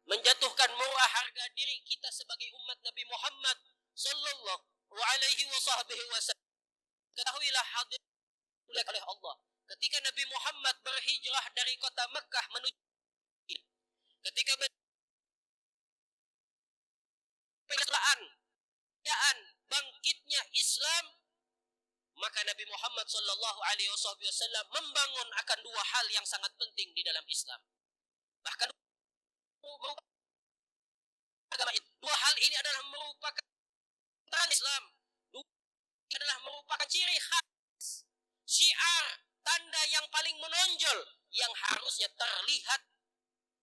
menjatuhkan murah harga diri kita sebagai umat Nabi Muhammad sallallahu alaihi wasallam. Ketahuilah hadir oleh Allah, ketika Nabi Muhammad berhijrah dari kota Mekah menuju, ketika bangkitnya Islam, maka Nabi Muhammad sallallahu alaihi wasallam membangun akan dua hal yang sangat penting di dalam Islam. Bahkan agama itu, dua hal ini adalah merupakan Islam, adalah merupakan ciri khas, syiar, tanda yang paling menonjol yang harusnya terlihat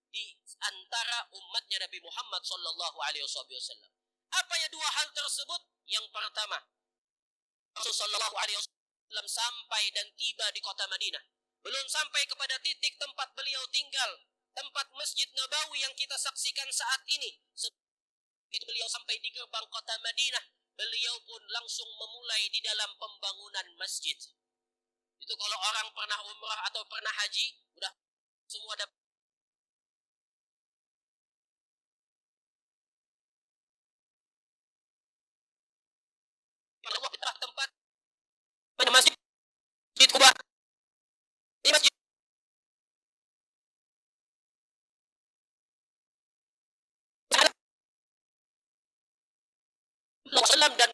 di antara umatnya Nabi Muhammad sallallahu alaihi wasallam. Apa ya dua hal tersebut? Yang pertama, Rasulullah sallallahu alaihi wasallam sampai dan tiba di kota Madinah. Belum sampai kepada titik tempat beliau tinggal, tempat Masjid Nabawi yang kita saksikan saat ini. Begitu beliau sampai di gerbang kota Madinah, beliau pun langsung memulai di dalam pembangunan masjid. Itu kalau orang pernah umrah atau pernah haji, udah semua dapat. Tempat masjid Kuba, di masjid dan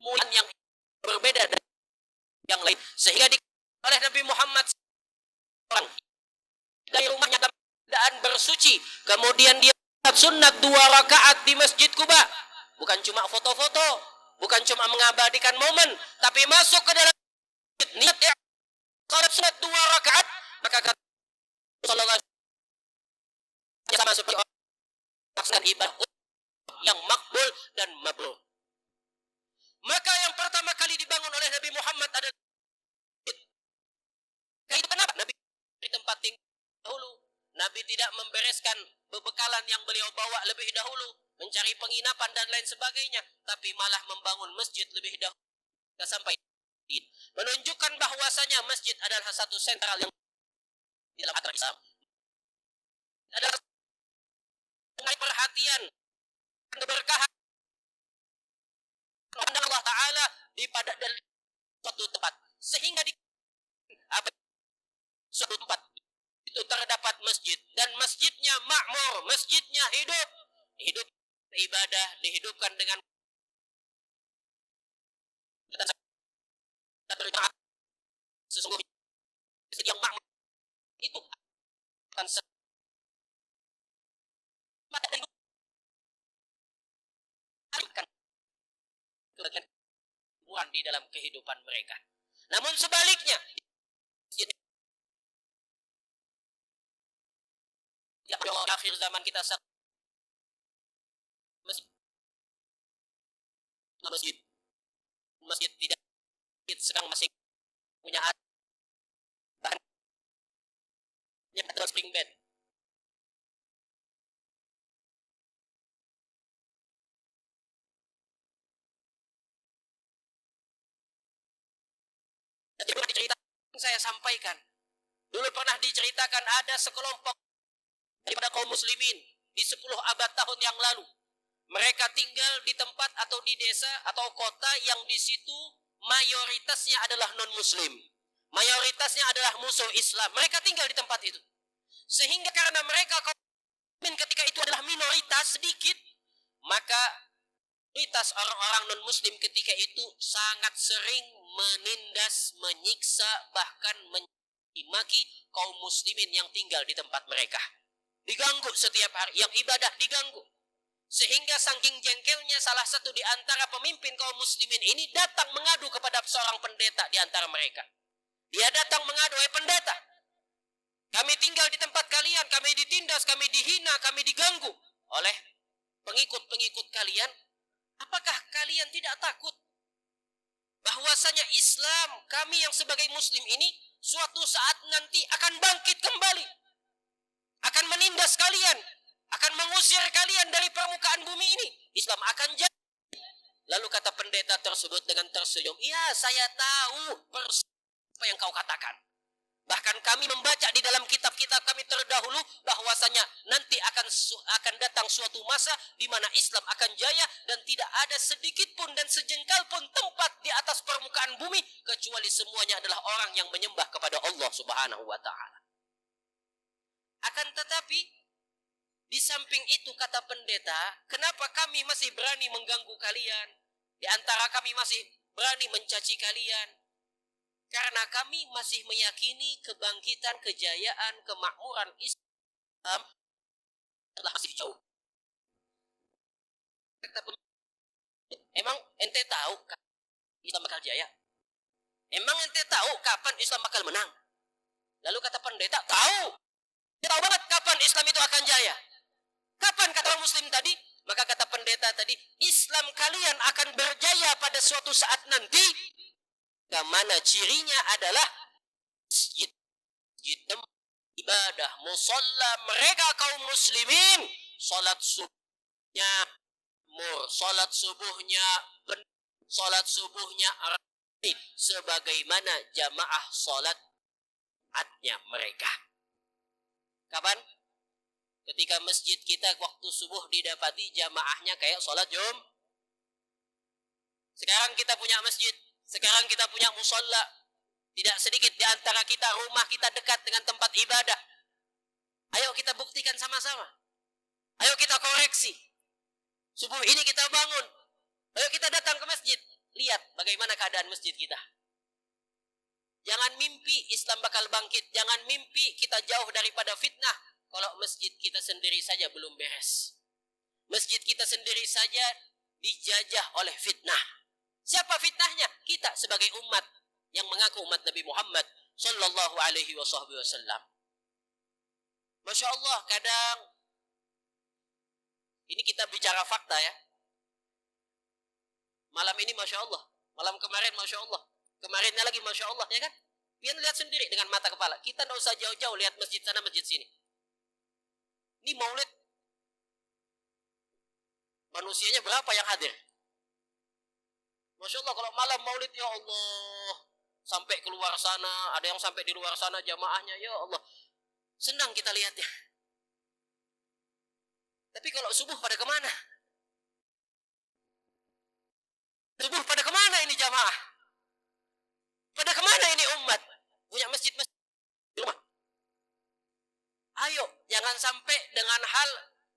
mulan yang berbeda dari yang lain, sehingga oleh Nabi Muhammad dari rumahnya keadaan bersuci, kemudian dia sunat 2 rakaat di Masjid Kuba. Bukan cuma foto-foto, bukan cuma mengabadikan momen, tapi masuk ke dalam niat salat sunat 2 rakaat, maka kata sallallahu alaihi wasallam sama seperti melaksanakan ibadah yang makbul dan mabrur. Maka yang pertama kali dibangun oleh Nabi Muhammad adalah itu. Kenapa? Nabi di tempat tinggal dahulu. Nabi tidak membereskan bebekalan yang beliau bawa lebih dahulu, mencari penginapan dan lain sebagainya, tapi malah membangun masjid lebih dahulu. Sampai menunjukkan bahwasanya masjid adalah satu sentral yang dalam agama Islam adalah perhatian, keberkahan Allah Ta'ala pada suatu tempat, sehingga di suatu tempat itu terdapat masjid, dan masjidnya makmur, masjidnya hidup ibadah dihidupkan dengan sesungguhnya masjid yang makmur itu akan di dalam kehidupan mereka. Namun sebaliknya, ya akhir zaman kita masjid tidak sedang masih punya yang ada spring bed. Saya sampaikan dulu pernah diceritakan ada sekelompok daripada kaum muslimin di 10 abad tahun yang lalu. Mereka tinggal di tempat atau di desa atau kota yang di situ mayoritasnya adalah non muslim, mayoritasnya adalah musuh Islam. Mereka tinggal di tempat itu, sehingga karena mereka kaum muslimin ketika itu adalah minoritas sedikit, maka minoritas orang-orang non muslim ketika itu sangat sering menindas, menyiksa, bahkan memaki kaum muslimin yang tinggal di tempat mereka. Diganggu setiap hari, yang ibadah diganggu. Sehingga saking jengkelnya salah satu di antara pemimpin kaum muslimin ini datang mengadu kepada seorang pendeta di antara mereka. Dia datang mengadu, pendeta, kami tinggal di tempat kalian, kami ditindas, kami dihina, kami diganggu oleh pengikut-pengikut kalian. Apakah kalian tidak takut bahwasanya Islam kami yang sebagai muslim ini suatu saat nanti akan bangkit kembali, akan menindas kalian, akan mengusir kalian dari permukaan bumi ini? Islam akan jadi. Lalu kata pendeta tersebut dengan tersenyum, iya saya tahu apa yang kau katakan. Bahkan kami membaca di dalam kitab-kitab kami terdahulu bahwasanya nanti akan datang suatu masa di mana Islam akan jaya dan tidak ada sedikit pun dan sejengkal pun tempat di atas permukaan bumi kecuali semuanya adalah orang yang menyembah kepada Allah Subhanahu wa taala. Akan tetapi di samping itu kata pendeta, kenapa kami masih berani mengganggu kalian? Di antara kami masih berani mencaci kalian? Karena kami masih meyakini kebangkitan, kejayaan, kemakmuran Islam telah masih jauh. Emang ente tahu Islam bakal jaya? Emang ente tahu kapan Islam bakal menang? Lalu kata pendeta, tahu. Dia tahu banget kapan Islam itu akan jaya. Kapan kata orang muslim tadi? Maka kata pendeta tadi, Islam kalian akan berjaya pada suatu saat nanti. Kemana cirinya adalah masjid, ibadah, musolla mereka kaum muslimin, salat subuhnya salat subuhnya sebagaimana jamaah salat adnya mereka. Kapan? Ketika masjid kita waktu subuh didapati jamaahnya kayak salat Jumat. Sekarang kita punya masjid. Sekarang kita punya musola. Tidak sedikit di antara kita rumah kita dekat dengan tempat ibadah. Ayo kita buktikan sama-sama. Ayo kita koreksi. Subuh ini kita bangun. Ayo kita datang ke masjid. Lihat bagaimana keadaan masjid kita. Jangan mimpi Islam bakal bangkit. Jangan mimpi kita jauh daripada fitnah. Kalau masjid kita sendiri saja belum beres. Masjid kita sendiri saja dijajah oleh fitnah. Siapa fitnahnya? Kita sebagai umat yang mengaku umat Nabi Muhammad sallallahu alaihi wasallam. Masya Allah, kadang ini kita bicara fakta ya. Malam ini Masya Allah, malam kemarin Masya Allah, kemarinnya lagi Masya Allah, ya kan? Pian lihat sendiri dengan mata kepala. Kita tidak usah jauh-jauh lihat masjid sana, masjid sini. Ini maulid, manusianya berapa yang hadir? Masya Allah, kalau malam maulid, ya Allah, sampai keluar sana, ada yang sampai di luar sana jamaahnya, ya Allah. Senang kita lihatnya. Tapi kalau subuh pada kemana? Subuh pada kemana ini jamaah? Pada kemana ini umat? Punya masjid-masjid di rumah. Ayo, jangan sampai dengan hal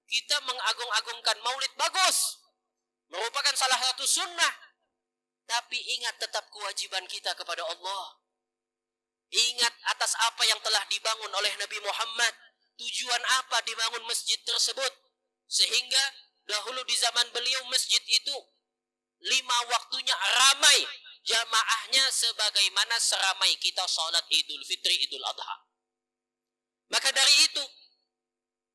kita mengagung-agungkan maulid bagus. Merupakan salah satu sunnah. Tapi ingat tetap kewajiban kita kepada Allah. Ingat atas apa yang telah dibangun oleh Nabi Muhammad. Tujuan apa dibangun masjid tersebut. Sehingga dahulu di zaman beliau masjid itu 5 waktunya ramai. Jamaahnya sebagaimana seramai kita salat Idul Fitri, Idul Adha. Maka dari itu,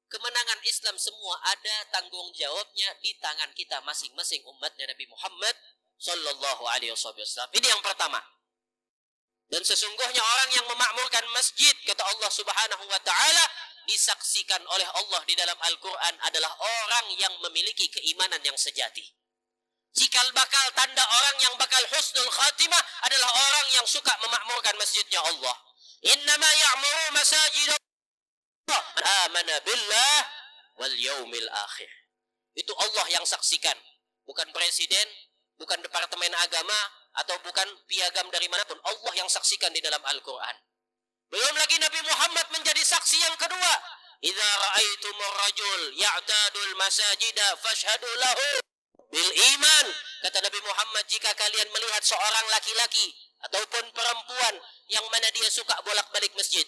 kemenangan Islam semua ada tanggung jawabnya di tangan kita masing-masing umatnya Nabi Muhammad sallallahu alaihi wasallam. Ini yang pertama. Dan sesungguhnya orang yang memakmurkan masjid, kata Allah Subhanahu wa taala, disaksikan oleh Allah di dalam Al-Qur'an adalah orang yang memiliki keimanan yang sejati. Cikal bakal tanda orang yang bakal husnul khatimah adalah orang yang suka memakmurkan masjidnya Allah. Innama ya'muru masajidallah man amana billah wal yaumil akhir. Itu Allah yang saksikan, bukan presiden, bukan departemen agama, atau bukan piagam dari manapun. Allah yang saksikan di dalam Al-Quran. Belum lagi Nabi Muhammad menjadi saksi yang kedua. Idza ra'aitumur rajul ya'tadul masajida fashhadu lahu bil iman. Kata Nabi Muhammad, jika kalian melihat seorang laki-laki ataupun perempuan yang mana dia suka bolak-balik masjid,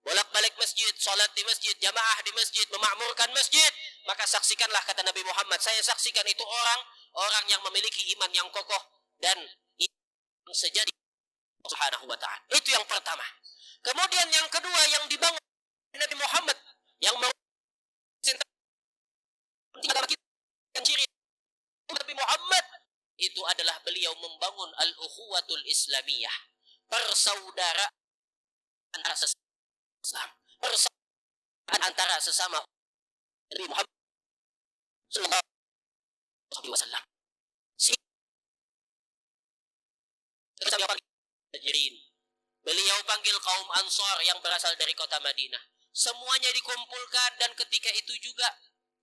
bolak-balik masjid, salat di masjid, jamaah di masjid, memakmurkan masjid, maka saksikanlah, kata Nabi Muhammad, saya saksikan itu orang yang memiliki iman yang kokoh dan yang sejati Subhanahu wa ta'ala. Itu yang pertama. Kemudian yang kedua yang dibangun Nabi Muhammad yang ciri Nabi Muhammad itu adalah beliau membangun al-ukhuwatul islamiyah, persaudaraan antara sesama, persaudaraan antara sesama Nabi Muhammad sallallahu alaihi wasallam. Beliau panggil kaum Ansar yang berasal dari kota Madinah. Semuanya dikumpulkan dan ketika itu juga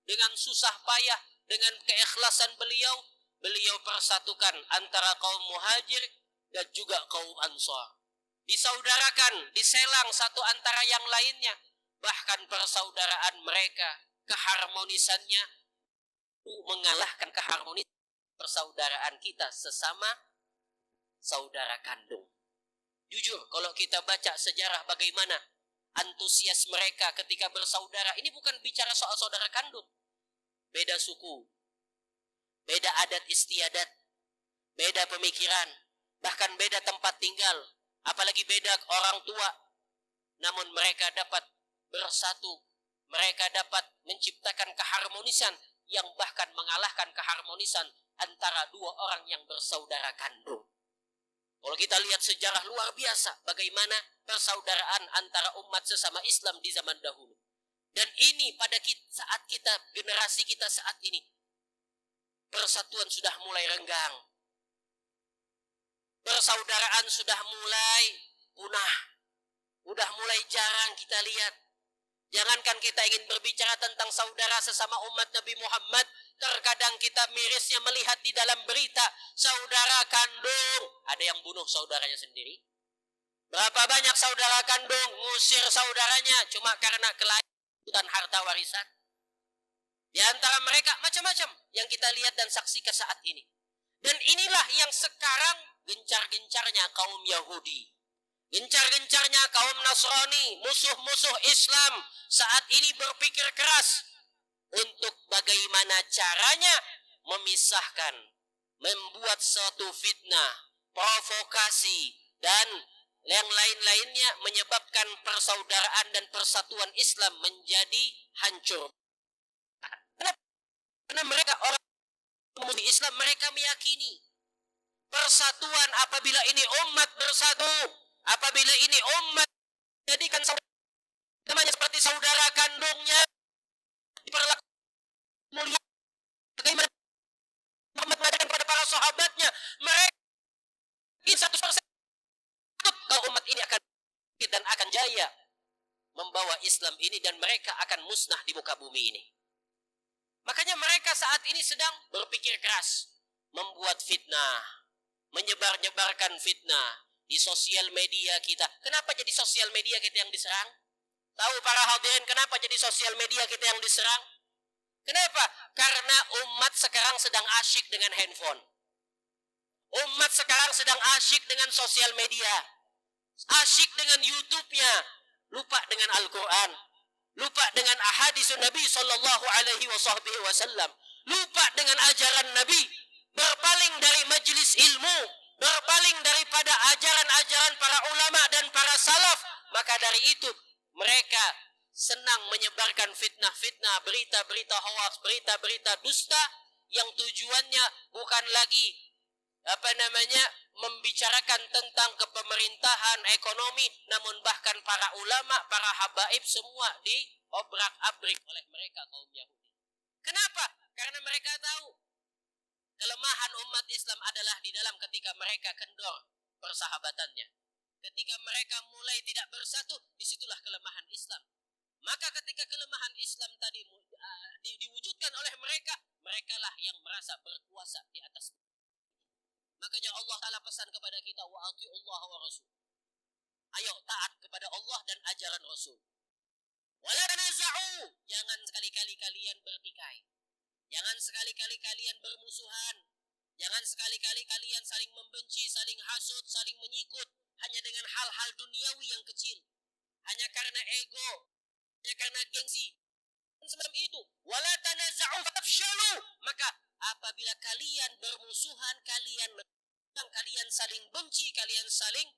dengan susah payah, dengan keikhlasan beliau, beliau persatukan antara kaum Muhajir dan juga kaum Ansar. Disaudarakan, diselang satu antara yang lainnya. Bahkan persaudaraan mereka, keharmonisannya mengalahkan keharmonisan persaudaraan kita sesama saudara kandung. Jujur, kalau kita baca sejarah bagaimana antusias mereka ketika bersaudara, ini bukan bicara soal saudara kandung. Beda suku, beda adat istiadat, beda pemikiran, bahkan beda tempat tinggal, apalagi beda orang tua. Namun mereka dapat bersatu, mereka dapat menciptakan keharmonisan yang bahkan mengalahkan keharmonisan antara dua orang yang bersaudara kandung. Kalau kita lihat sejarah luar biasa bagaimana persaudaraan antara umat sesama Islam di zaman dahulu. Dan ini pada saat kita, generasi kita saat ini, persatuan sudah mulai renggang. Persaudaraan sudah mulai punah. Sudah mulai jarang kita lihat. Jangankan kita ingin berbicara tentang saudara sesama umat Nabi Muhammad, terkadang kita mirisnya melihat di dalam berita saudara kandung ada yang bunuh saudaranya sendiri. Berapa banyak saudara kandung ngusir saudaranya cuma karena kelainan harta warisan. Di antara mereka macam-macam yang kita lihat dan saksikan saat ini. Dan inilah yang sekarang gencar-gencarnya kaum Yahudi, gencar-gencarnya kaum Nasrani, musuh-musuh Islam saat ini berpikir keras untuk bagaimana caranya memisahkan, membuat suatu fitnah, provokasi, dan yang lain-lainnya menyebabkan persaudaraan dan persatuan Islam menjadi hancur. Karena mereka orang memuji Islam, mereka meyakini persatuan apabila ini umat bersatu, apabila ini umat jadikan namanya seperti saudara kandungnya, diperlakukan mulia bagaimana Muhammad mengatakan kepada para sahabatnya, mereka ini 100% kalau umat ini akan dan akan jaya membawa Islam ini dan mereka akan musnah di muka bumi ini. Makanya mereka saat ini sedang berpikir keras, membuat fitnah, menyebar-nyebarkan fitnah di sosial media kita. Kenapa jadi sosial media kita yang diserang? Tahu para hadirin kenapa jadi sosial media kita yang diserang? Kenapa? Karena umat sekarang sedang asyik dengan handphone. Umat sekarang sedang asyik dengan sosial media. Asyik dengan YouTube-nya. Lupa dengan Al-Quran. Lupa dengan ahadis Nabi sallallahu alaihi wasallam. Lupa dengan ajaran Nabi. Berpaling dari majlis ilmu. Berpaling daripada ajaran-ajaran para ulama dan para salaf. Maka dari itu mereka senang menyebarkan fitnah-fitnah, berita-berita hoax, berita-berita dusta yang tujuannya bukan lagi membicarakan tentang kepemerintahan, ekonomi, namun bahkan para ulama, para habaib semua diobrak-abrik oleh mereka kaum Yahudi. Kenapa? Karena mereka tahu kelemahan umat Islam adalah di dalam ketika mereka kendor persahabatannya. Ketika mereka mulai tidak bersatu, disitulah kelemahan Islam. Maka ketika kelemahan Islam tadi diwujudkan oleh mereka, merekalah yang merasa berkuasa di atas. Makanya Allah Ta'ala pesan kepada kita, wa ati'ullah wa rasul. Ayo taat kepada Allah dan ajaran Rasul. Wala tanaza'u, jangan sekali-kali kalian bertikai. Jangan sekali-kali kalian bermusuhan. Jangan sekali-kali kalian saling membenci, saling hasut, saling menyikut hanya dengan hal-hal duniawi yang kecil. Hanya karena ego, hanya karena gengsi. Dan semacam itu. Wala tanaza'u fatafshalu. Maka apabila kalian bermusuhan, kalian saling benci, kalian saling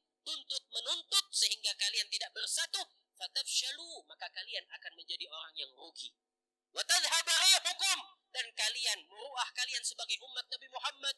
menuntut sehingga kalian tidak bersatu, fatafshalu, maka kalian akan menjadi orang yang rugi. Wa tadhhabu rihukum, dan muruah kalian sebagai umat Nabi Muhammad,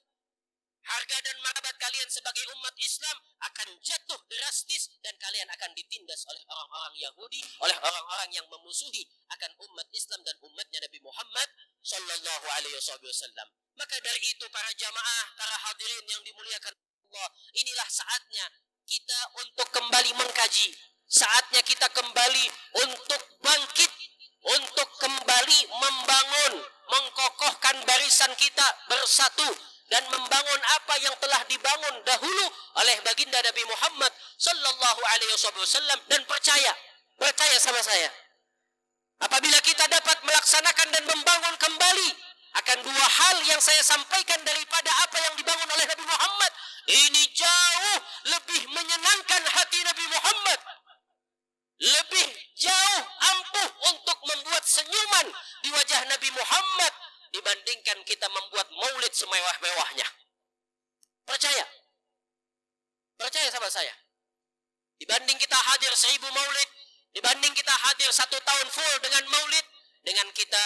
harga dan martabat kalian sebagai umat Islam akan jatuh drastis dan kalian akan ditindas oleh orang-orang Yahudi, oleh orang-orang yang memusuhi akan umat Islam dan umatnya Nabi Muhammad sallallahu alaihi wasallam. Maka dari itu para jamaah, para hadirin yang dimuliakan Allah, inilah saatnya kita untuk kembali mengkaji. Saatnya kita kembali untuk bangkit, untuk kembali membangun, mengkokohkan barisan kita bersatu dan membangun apa yang telah dibangun dahulu oleh baginda Nabi Muhammad sallallahu alaihi wasallam. Dan percaya sama saya, apabila kita dapat melaksanakan dan membangun kembali akan dua hal yang saya sampaikan daripada apa yang dibangun oleh Nabi Muhammad, ini jauh lebih menyenangkan hati Nabi Muhammad, lebih jauh ampuh untuk membuat senyuman di wajah Nabi Muhammad dibandingkan kita membuat maulid semewah-mewahnya. Percaya sama saya. Dibanding kita hadir 1000 maulid, dibanding kita hadir 1 tahun full dengan maulid, dengan kita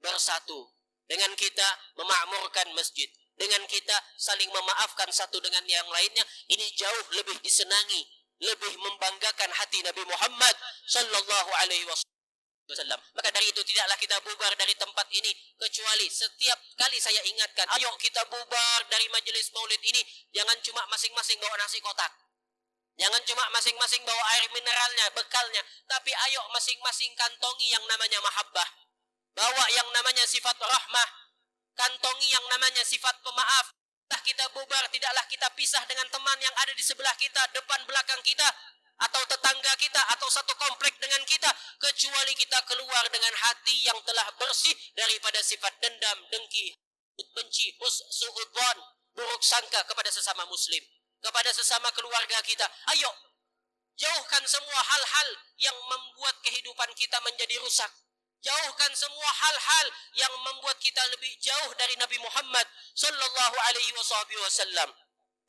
bersatu, dengan kita memakmurkan masjid, dengan kita saling memaafkan satu dengan yang lainnya, ini jauh lebih disenangi, lebih membanggakan hati Nabi Muhammad sallallahu alaihi wasallam. Maka dari itu tidaklah kita bubar dari tempat ini, kecuali setiap kali saya ingatkan, ayo kita bubar dari majelis maulid ini, jangan cuma masing-masing bawa nasi kotak, jangan cuma masing-masing bawa air mineralnya, bekalnya, tapi ayo masing-masing kantongi yang namanya mahabbah, bawa yang namanya sifat rahmah, kantongi yang namanya sifat pemaaf. Tidaklah kita bubar, tidaklah kita pisah dengan teman yang ada di sebelah kita, depan belakang kita, atau tetangga kita, atau satu komplek dengan kita, kecuali kita keluar dengan hati yang telah bersih daripada sifat dendam, dengki, benci, su'udzon, buruk sangka kepada sesama muslim, kepada sesama keluarga kita. Ayo, jauhkan semua hal-hal yang membuat kehidupan kita menjadi rusak. Jauhkan semua hal-hal yang membuat kita lebih jauh dari Nabi Muhammad sallallahu alaihi wasallam.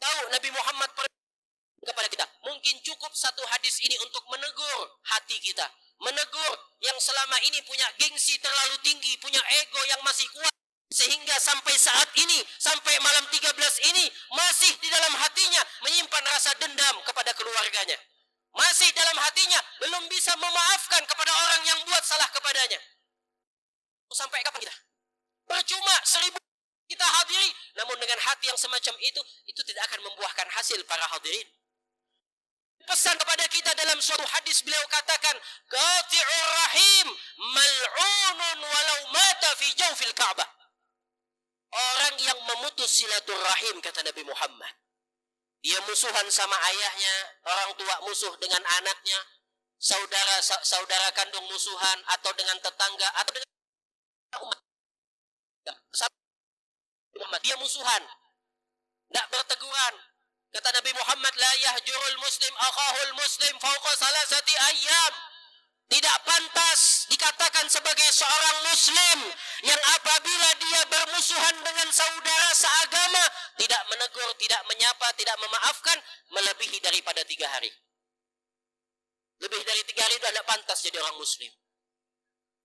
Tahu Nabi Muhammad kepada kita, mungkin cukup satu hadis ini untuk menegur hati kita, menegur yang selama ini punya gengsi terlalu tinggi, punya ego yang masih kuat, sehingga sampai saat ini, sampai malam 13 ini, masih di dalam hatinya menyimpan rasa dendam kepada keluarganya, masih dalam hatinya belum bisa memaafkan kepada orang yang buat salah kepadanya. Sampai kapan kita? Percuma 1000 kita hadiri, namun dengan hati yang semacam itu tidak akan membuahkan hasil para hadirin. Pesan kepada kita dalam suatu hadis, beliau katakan, qati'ur rahim mal'unun walau mata fi jawfil Ka'bah. Orang yang memutus silaturahim, kata Nabi Muhammad, dia musuhan sama ayahnya, orang tua musuh dengan anaknya, saudara kandung musuhan, atau dengan tetangga, atau dengan umat. Dia musuhan, tidak berteguran. Kata Nabi Muhammad, la yahjurul muslim akhahul muslim fauqa salasati ayyam. Tidak pantas dikatakan sebagai seorang muslim yang apabila dia bermusuhan dengan saudara seagama, tidak menegur, tidak menyapa, tidak memaafkan melebihi daripada 3 hari. Lebih dari 3 hari sudah tidak pantas jadi orang muslim.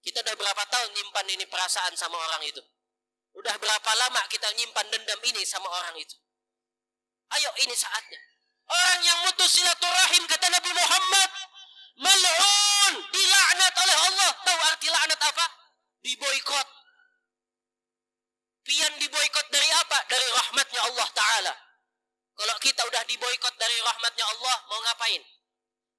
Kita sudah berapa tahun nyimpan ini perasaan sama orang itu? Udah berapa lama kita nyimpan dendam ini sama orang itu? Ayo, ini saatnya. Orang yang mutus silaturahim, kata Nabi Muhammad, mal'un, dilaknat oleh Allah. Tahu arti laknat apa? Diboikot. Pian diboikot dari apa? Dari rahmatnya Allah Ta'ala. Kalau kita udah diboikot dari rahmatnya Allah, mau ngapain?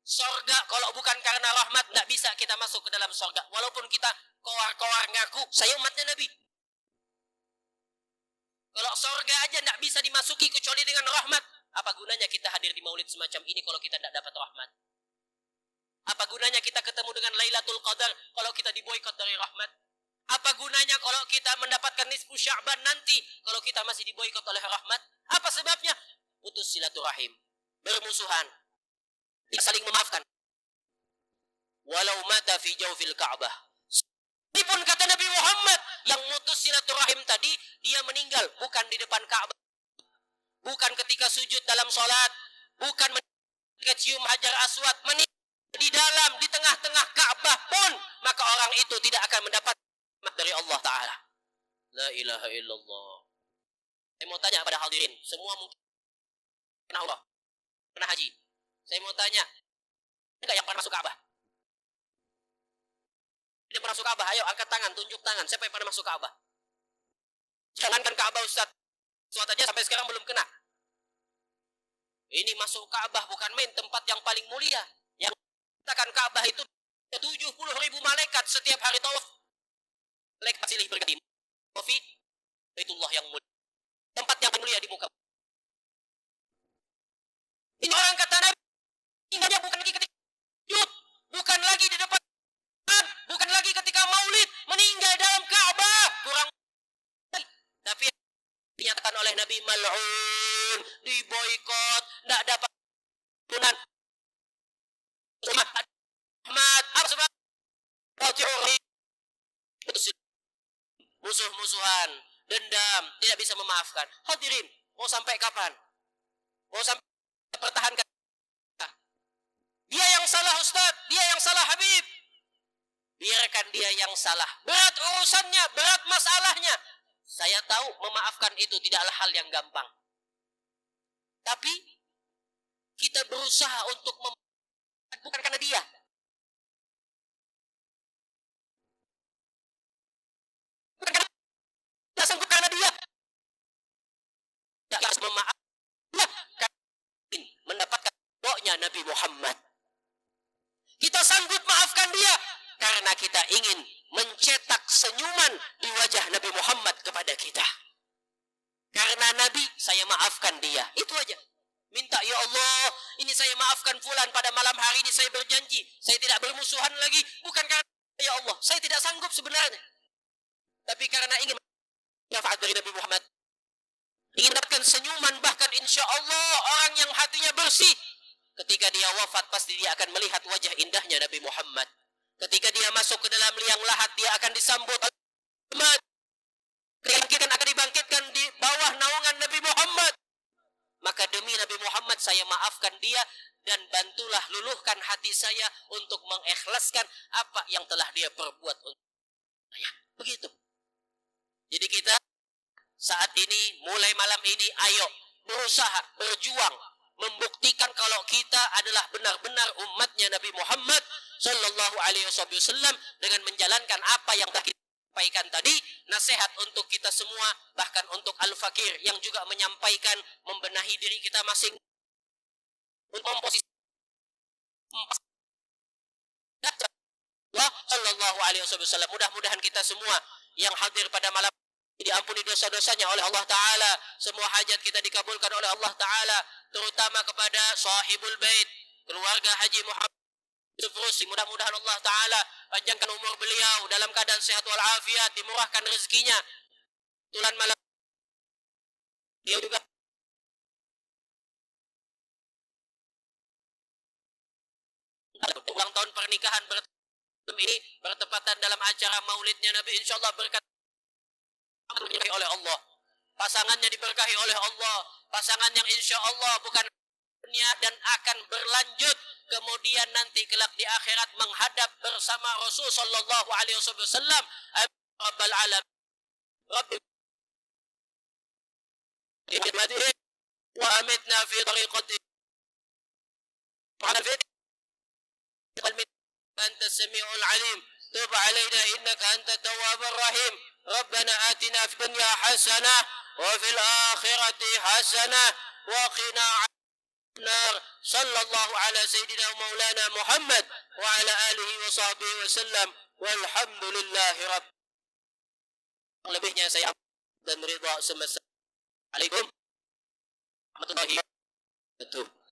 Sorga, kalau bukan karena rahmat, tidak bisa kita masuk ke dalam sorga. Walaupun kita kowar-kowar ngaku, saya umatnya Nabi. Kalau sorga aja tidak bisa dimasuki kecuali dengan rahmat, apa gunanya kita hadir di maulid semacam ini kalau kita tidak dapat rahmat? Apa gunanya kita ketemu dengan Lailatul Qadar kalau kita diboikot dari rahmat? Apa gunanya kalau kita mendapatkan nisfu Sya'ban nanti kalau kita masih diboikot oleh rahmat? Apa sebabnya? Putus silaturahim, bermusuhan, saling memaafkan. Walau mata fi jawfil Ka'bah. Pun kata Nabi Muhammad, yang mutus silaturahim tadi, dia meninggal bukan di depan Ka'bah, bukan ketika sujud dalam sholat, bukan ketika cium hajar aswad, meninggal di dalam, di tengah-tengah Ka'bah pun, maka orang itu tidak akan mendapat rahmat dari Allah Ta'ala. La ilaha illallah. Saya mau tanya pada hadirin, semua mungkin pernah umrah, pernah haji. Saya mau tanya, ada yang pernah masuk Ka'bah? Dia pernah masuk Ka'bah? Ayo angkat tangan, tunjuk tangan. Siapa yang pernah masuk Ka'bah? Jangankan Ka'bah, Ustaz. Suat aja sampai sekarang belum kena. Ini masuk Ka'bah bukan main, tempat yang paling mulia. Yang katakan Ka'bah itu 70.000 malaikat setiap hari tawaf. Malaikat silih berganti. Fi Baitullah yang mulia. Tempat yang mulia di muka. Ini orang kata Nabi, tinggalnya bukan lagi ketika sujud, bukan lagi di depan, bukan lagi ketika maulid, meninggal dalam Ka'bah. Kurang. Tapi dinyatakan oleh Nabi mal'un, diboikot, tidak dapat punan. Ahmad, apa sebab? Musuh-musuhan, dendam, tidak bisa memaafkan. Hadirin, mau sampai kapan? Mau sampai pertahankan? Dia yang salah Ustaz, dia yang salah Habib. Biarkan dia yang salah. Berat urusannya, berat masalahnya. Saya tahu memaafkan itu tidaklah hal yang gampang. Tapi kita berusaha untuk memaafkan bukan karena dia. Bukan karena kita sanggup karena dia. Kita harus memaafkan karena mendapatkan doanya Nabi Muhammad. Kita sanggup maafkan dia karena kita ingin mencetak senyuman di wajah Nabi Muhammad kepada kita. Karena Nabi, saya maafkan dia. Itu aja. Minta, ya Allah, ini saya maafkan fulan pada malam hari ini, saya berjanji, saya tidak bermusuhan lagi. Bukan karena, ya Allah, saya tidak sanggup sebenarnya. Tapi karena ingin syafaat dari Nabi Muhammad. Ingin dapatkan senyuman, bahkan insya Allah orang yang hatinya bersih. Ketika dia wafat, pasti dia akan melihat wajah indahnya Nabi Muhammad. Ketika dia masuk ke dalam liang lahat, dia akan disambut oleh Muhammad. Kebangkitan akan dibangkitkan di bawah naungan Nabi Muhammad. Maka demi Nabi Muhammad saya maafkan dia dan bantulah luluhkan hati saya untuk mengikhlaskan apa yang telah dia perbuat untuk saya. Begitu. Jadi kita saat ini, mulai malam ini, ayo berusaha, berjuang, membuktikan kalau kita adalah benar-benar umatnya Nabi Muhammad Sallallahu Alaihi Wasallam dengan menjalankan apa yang kita sampaikan tadi, nasihat untuk kita semua, bahkan untuk Al-Fakir yang juga menyampaikan, membenahi diri kita masing untuk memposisikan Allah Sallallahu Alaihi Wasallam. Mudah-mudahan kita semua yang hadir pada malam diampuni dosa-dosanya oleh Allah Ta'ala, semua hajat kita dikabulkan oleh Allah Ta'ala, terutama kepada sahibul bait, keluarga Haji Muhammad Yusuf. Mudah-mudahan Allah Ta'ala panjangkan umur beliau dalam keadaan sehat walafiat, dimurahkan rezekinya. Tulan malam beliau juga ulang tahun pernikahan ini bertepatan dalam acara maulidnya Nabi, insyaallah berkat diberkahi oleh Allah, pasangannya diberkahi oleh Allah, pasangan yang insya Allah bukan dunia dan akan berlanjut kemudian nanti kelak di akhirat menghadap bersama Rasul Sallallahu Alaihi Wasallam. Rabbal alamin, Rabbi wa amitna fi tariqati anta sami'ul alim tub alaina innaka anta tawwabur rahim. ربنا آتنا في الدنيا حسنة وفي الآخرة حسنة وقنا عذاب النار. صلى الله على سيدنا ومولانا محمد وعلى آله وصحبه وسلم والحمد لله رب. Lebihnya saya dan ridha semesta. Assalamualaikum warahmatullahi wabarakatuh.